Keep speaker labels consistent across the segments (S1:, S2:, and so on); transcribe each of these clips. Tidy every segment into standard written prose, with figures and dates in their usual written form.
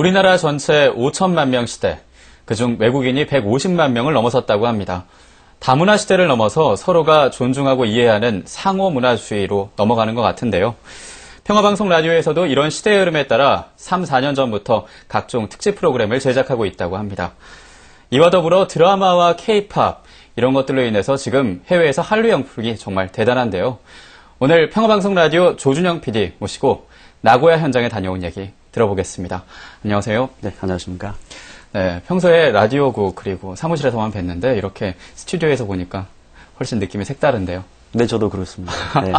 S1: 우리나라 전체 5천만 명 시대, 그중 외국인이 150만 명을 넘어섰다고 합니다. 다문화 시대를 넘어서 서로가 존중하고 이해하는 상호문화주의로 넘어가는 것 같은데요. 평화방송 라디오에서도 이런 시대의 흐름에 따라 3, 4년 전부터 각종 특집 프로그램을 제작하고 있다고 합니다. 이와 더불어 드라마와 K-팝, 이런 것들로 인해서 지금 해외에서 한류 영풍이 정말 대단한데요. 오늘 평화방송 라디오 조준영 PD 모시고 나고야 현장에 다녀온 얘기 들어보겠습니다. 안녕하세요.
S2: 네, 안녕하십니까.
S1: 네, 평소에 라디오국 그리고 사무실에서만 뵀는데 이렇게 스튜디오에서 보니까 훨씬 느낌이 색다른데요.
S2: 네, 저도 그렇습니다. 네,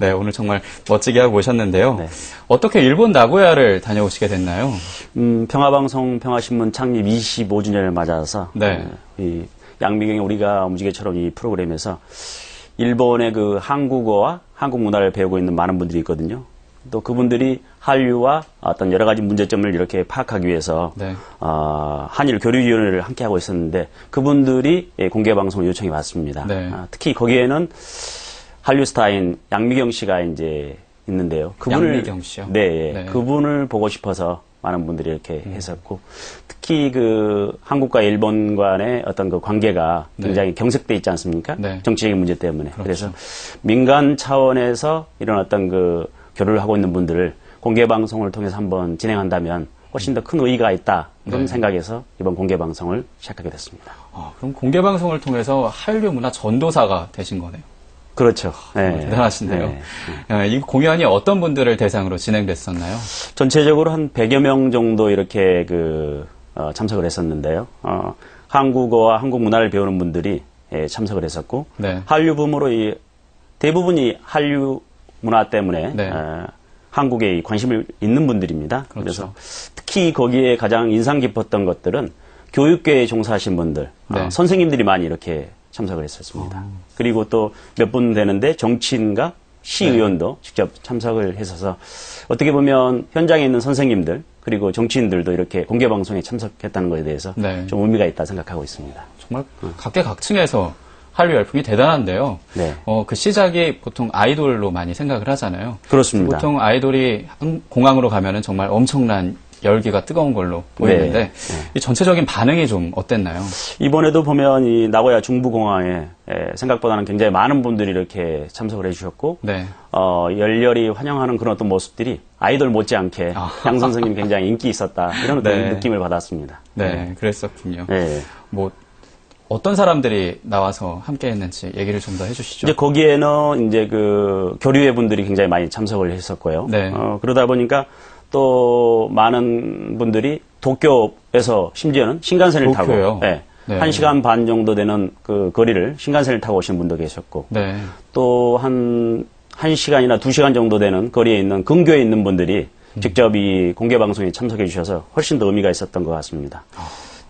S1: 네, 오늘 정말 멋지게 하고 오셨는데요.
S2: 네.
S1: 어떻게 일본 나고야를 다녀오시게 됐나요?
S2: 평화방송 평화신문 창립 25주년을 맞아서
S1: 네.
S2: 이 양미경의 우리가 움직여처럼 이 프로그램에서 일본의 그 한국어와 한국 문화를 배우고 있는 많은 분들이 있거든요. 또 그분들이 한류와 어떤 여러 가지 문제점을 이렇게 파악하기 위해서
S1: 네.
S2: 한일 교류위원회를 함께 하고 있었는데 그분들이 공개 방송 요청이 왔습니다.
S1: 네.
S2: 특히 거기에는 한류 스타인 양미경 씨가 이제 있는데요.
S1: 양미경 씨요?
S2: 네,
S1: 네.
S2: 그분을 보고 싶어서 많은 분들이 이렇게 했었고 특히 그 한국과 일본 간의 어떤 그 관계가 굉장히 경색돼 있지 않습니까?
S1: 네.
S2: 정치적인 문제 때문에.
S1: 그렇죠.
S2: 그래서 민간 차원에서 이런 어떤 그 교류를 하고 있는 분들을 공개 방송을 통해서 한번 진행한다면 훨씬 더 큰 의의가 있다. 이런
S1: 네.
S2: 생각에서 이번 공개 방송을 시작하게 됐습니다.
S1: 그럼 공개 방송을 통해서 한류 문화 전도사가 되신 거네요.
S2: 그렇죠. 네.
S1: 대단하신데요.
S2: 네.
S1: 이 공연이 어떤 분들을 대상으로 진행됐었나요?
S2: 전체적으로 한 100여 명 정도 이렇게 참석을 했었는데요. 한국어와 한국 문화를 배우는 분들이 참석을 했었고,
S1: 네.
S2: 한류 붐으로 대부분이 한류 문화 때문에
S1: 네.
S2: 한국에 관심을 있는 분들입니다.
S1: 그렇죠.
S2: 그래서 특히 거기에 가장 인상 깊었던 것들은 교육계에 종사하신 분들,
S1: 네.
S2: 선생님들이 많이 이렇게 참석을 했었습니다. 그리고 또 몇 분 되는데 정치인과 시의원도 직접 참석을 했어서 어떻게 보면 현장에 있는 선생님들 그리고 정치인들도 이렇게 공개 방송에 참석했다는 것에 대해서
S1: 네.
S2: 좀 의미가 있다 생각하고 있습니다.
S1: 정말 각계각층에서 한류 열풍이 대단한데요.
S2: 네.
S1: 그 시작이 보통 아이돌로 많이 생각을 하잖아요.
S2: 그렇습니다.
S1: 보통 아이돌이 공항으로 가면은 정말 엄청난 열기가 뜨거운 걸로 보이는데
S2: 네.
S1: 이 전체적인 반응이 좀 어땠나요?
S2: 이번에도 보면 이 나고야 중부공항에 생각보다는 굉장히 많은 분들이 이렇게 참석을 해주셨고
S1: 네.
S2: 열렬히 환영하는 그런 어떤 모습들이 아이돌 못지않게 양 선생님 굉장히 인기 있었다 이런 어떤
S1: 네.
S2: 느낌을 받았습니다.
S1: 네, 그랬었군요.
S2: 네.
S1: 뭐 어떤 사람들이 나와서 함께 했는지 얘기를 좀 더 해주시죠.
S2: 이제 거기에는 이제 그 교류회 분들이 굉장히 많이 참석을 했었고요.
S1: 네.
S2: 그러다 보니까 또 많은 분들이 도쿄에서 심지어는 신간센을
S1: 도쿄요?
S2: 타고 네.
S1: 네.
S2: 1시간 반 정도 되는 그 거리를 신간센을 타고 오신 분도 계셨고
S1: 네.
S2: 또 한 1시간이나 2시간 정도 되는 거리에 있는 근교에 있는 분들이 직접 이 공개 방송에 참석해 주셔서 훨씬 더 의미가 있었던 것 같습니다.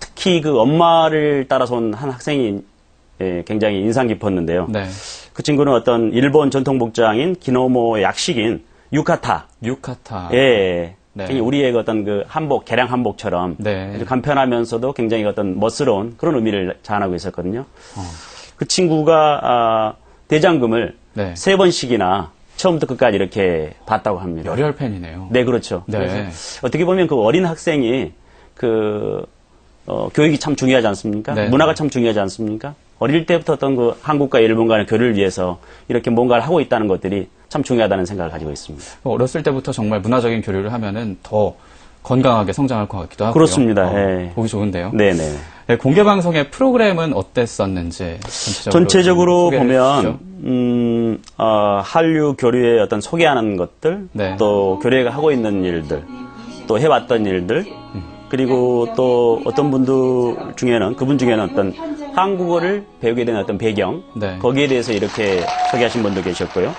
S2: 특히 그 엄마를 따라서 온 한 학생이 굉장히 인상 깊었는데요.
S1: 네.
S2: 그 친구는 어떤 일본 전통 복장인 기노모의 약식인 유카타.
S1: 유카타.
S2: 예.
S1: 네.
S2: 굉장히 우리의 어떤 그 한복, 개량 한복처럼
S1: 네.
S2: 아주 간편하면서도 굉장히 어떤 멋스러운 그런 의미를 자아내고 있었거든요. 그 친구가 대장금을
S1: 네.
S2: 3번씩이나 처음부터 끝까지 이렇게 봤다고 합니다.
S1: 열혈 팬이네요.
S2: 네, 그렇죠.
S1: 네.
S2: 그래서 어떻게 보면 그 어린 학생이 교육이 참 중요하지 않습니까?
S1: 네.
S2: 문화가 참 중요하지 않습니까? 어릴 때부터 어떤 그 한국과 일본 간의 교류를 위해서 이렇게 뭔가를 하고 있다는 것들이 참 중요하다는 생각을 가지고 있습니다.
S1: 어렸을 때부터 정말 문화적인 교류를 하면은 더 건강하게 성장할 것 같기도 하고요.
S2: 그렇습니다. 예.
S1: 보기 좋은데요.
S2: 네네.
S1: 네, 공개 방송의 프로그램은 어땠었는지
S2: 전체적으로
S1: 보면
S2: 보면 한류 교류의 어떤 소개하는 것들,
S1: 네.
S2: 또 교류가 하고 있는 일들, 또 해왔던 일들, 그리고 또 어떤 분들 중에는 그분 중에는 어떤 한국어를 배우게 된 어떤 배경,
S1: 네.
S2: 거기에 대해서 이렇게 소개하신 분도 계셨고요.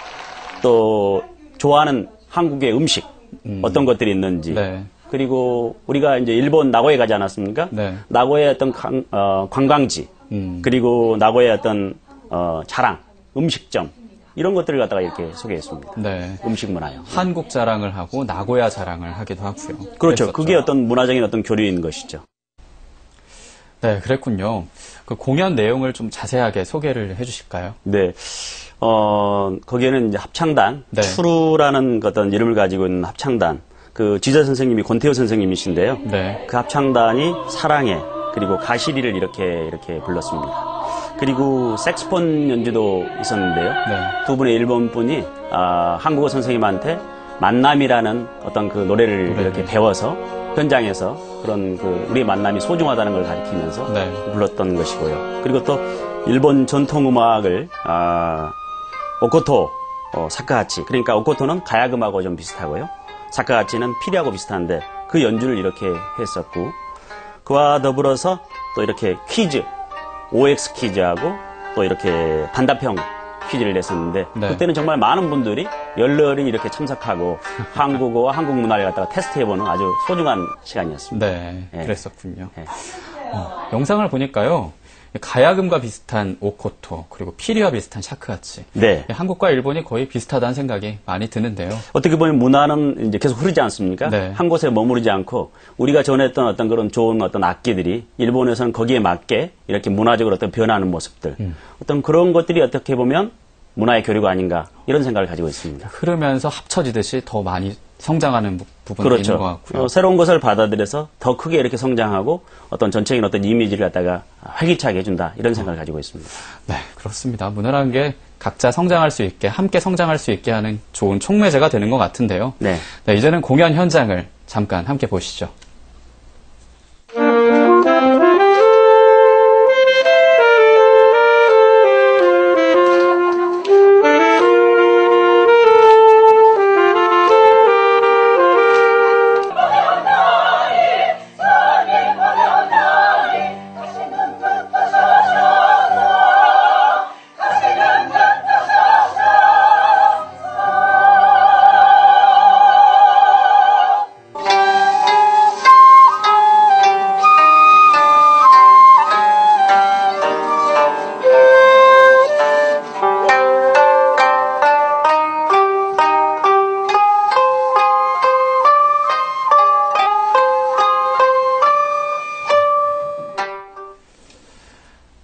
S2: 또 좋아하는 한국의 음식 어떤 것들이 있는지.
S1: 네.
S2: 그리고 우리가 이제 일본 나고야에 가지 않았습니까?
S1: 네.
S2: 나고야의 어떤 관광지, 그리고 나고야의 어떤 자랑, 음식점 이런 것들을 갖다가 이렇게 소개했습니다.
S1: 네.
S2: 음식 문화요.
S1: 한국 자랑을 하고 나고야 자랑을 하기도 하고요.
S2: 그렇죠.
S1: 그랬었죠.
S2: 그게 어떤 문화적인 어떤 교류인 것이죠.
S1: 네, 그랬군요. 그 공연 내용을 좀 자세하게 소개를 해주실까요?
S2: 네. 거기에는 이제 합창단,
S1: 네.
S2: 추루라는 어떤 이름을 가지고 있는 합창단, 그 지휘자 선생님이 권태호 선생님이신데요.
S1: 네.
S2: 그 합창단이 사랑해 그리고 가시리를 이렇게 불렀습니다. 그리고 색스폰 연주도 있었는데요.
S1: 네.
S2: 두 분의 일본 분이 한국어 선생님한테 만남이라는 어떤 그 노래를 이렇게 배워서 현장에서 그런 그 우리의 만남이 소중하다는 걸 가리키면서
S1: 네.
S2: 불렀던 것이고요. 그리고 또 일본 전통 음악을 오코토 사카하치 그러니까 오코토는 가야금하고 좀 비슷하고요. 사카하치는 피리하고 비슷한데 그 연주를 이렇게 했었고 그와 더불어서 또 이렇게 퀴즈 OX 퀴즈하고 또 이렇게 단답형 퀴즈를 냈었는데
S1: 네.
S2: 그때는 정말 많은 분들이 열렬히 이렇게 참석하고 한국어와 한국 문화를 갖다가 테스트해보는 아주 소중한 시간이었습니다.
S1: 네.
S2: 예.
S1: 그랬었군요.
S2: 예.
S1: 영상을 보니까요. 가야금과 비슷한 오코토, 그리고 피리와 비슷한 샤크하치.
S2: 네.
S1: 한국과 일본이 거의 비슷하다는 생각이 많이 드는데요.
S2: 어떻게 보면 문화는 이제 계속 흐르지 않습니까?
S1: 네.
S2: 한 곳에 머무르지 않고 우리가 전했던 어떤 그런 좋은 어떤 악기들이 일본에서는 거기에 맞게 이렇게 문화적으로 어떤 변하는 모습들. 어떤 그런 것들이 어떻게 보면 문화의 교류가 아닌가 이런 생각을 가지고 있습니다.
S1: 흐르면서 합쳐지듯이 더 많이 성장하는 부분이
S2: 그렇죠.
S1: 있는 것 같고요.
S2: 새로운 것을 받아들여서 더 크게 이렇게 성장하고 어떤 전체적인 어떤 이미지를 갖다가 활기차게 해준다 이런 생각을 가지고 있습니다.
S1: 네, 그렇습니다. 문화라는 게 각자 성장할 수 있게, 함께 성장할 수 있게 하는 좋은 촉매제가 되는 것 같은데요.
S2: 네.
S1: 네, 이제는 공연 현장을 잠깐 함께 보시죠.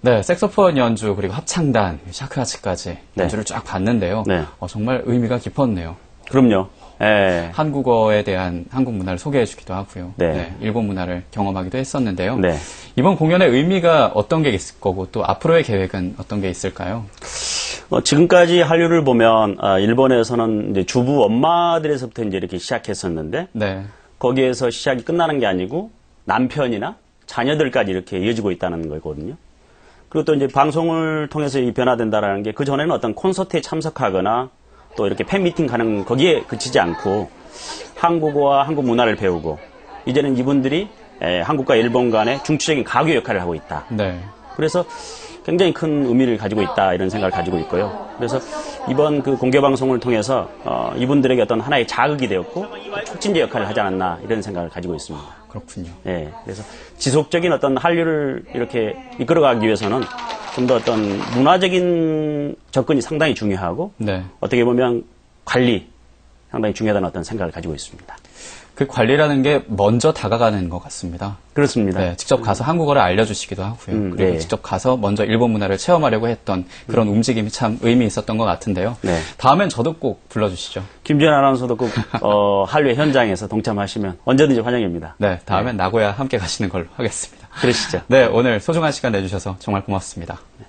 S1: 네, 색소폰 연주 그리고 합창단, 샤크하치까지
S2: 네.
S1: 연주를 쫙 봤는데요.
S2: 네.
S1: 정말 의미가 깊었네요.
S2: 그럼요. 예.
S1: 한국어에 대한 한국 문화를 소개해주기도 하고요.
S2: 네.
S1: 일본 문화를 경험하기도 했었는데요.
S2: 네.
S1: 이번 공연의 의미가 어떤 게 있을 거고 또 앞으로의 계획은 어떤 게 있을까요?
S2: 지금까지 한류를 보면 일본에서는 이제 주부 엄마들에서부터 이제 이렇게 시작했었는데
S1: 네,
S2: 거기에서 시작이 끝나는 게 아니고 남편이나 자녀들까지 이렇게 이어지고 있다는 거거든요. 그리고 또 이제 방송을 통해서 이 변화된다라는 게 그 전에는 어떤 콘서트에 참석하거나 또 이렇게 팬미팅 가는 거기에 그치지 않고 한국어와 한국 문화를 배우고 이제는 이분들이 한국과 일본 간의 중추적인 가교 역할을 하고 있다.
S1: 네,
S2: 그래서 굉장히 큰 의미를 가지고 있다 이런 생각을 가지고 있고요. 그래서 이번 그 공개 방송을 통해서 이분들에게 어떤 하나의 자극이 되었고 촉진제 역할을 하지 않았나 이런 생각을 가지고 있습니다.
S1: 그렇군요.
S2: 예, 그래서 지속적인 어떤 한류를 이렇게 이끌어가기 위해서는 좀 더 어떤 문화적인 접근이 상당히 중요하고
S1: 네,
S2: 어떻게 보면 관리 상당히 중요하다는 어떤 생각을 가지고 있습니다.
S1: 그 관리라는 게 먼저 다가가는 것 같습니다.
S2: 그렇습니다.
S1: 네, 직접 가서 한국어를 알려주시기도 하고요. 그리고
S2: 네.
S1: 직접 가서 먼저 일본 문화를 체험하려고 했던 그런 움직임이 참 의미 있었던 것 같은데요.
S2: 네.
S1: 다음엔 저도 꼭 불러주시죠.
S2: 김지현 아나운서도 꼭 한류의 현장에서 동참하시면 언제든지 환영입니다.
S1: 네, 다음엔 나고야 함께 가시는 걸로 하겠습니다.
S2: 그러시죠.
S1: 네, 오늘 소중한 시간 내주셔서 정말 고맙습니다.
S2: 네.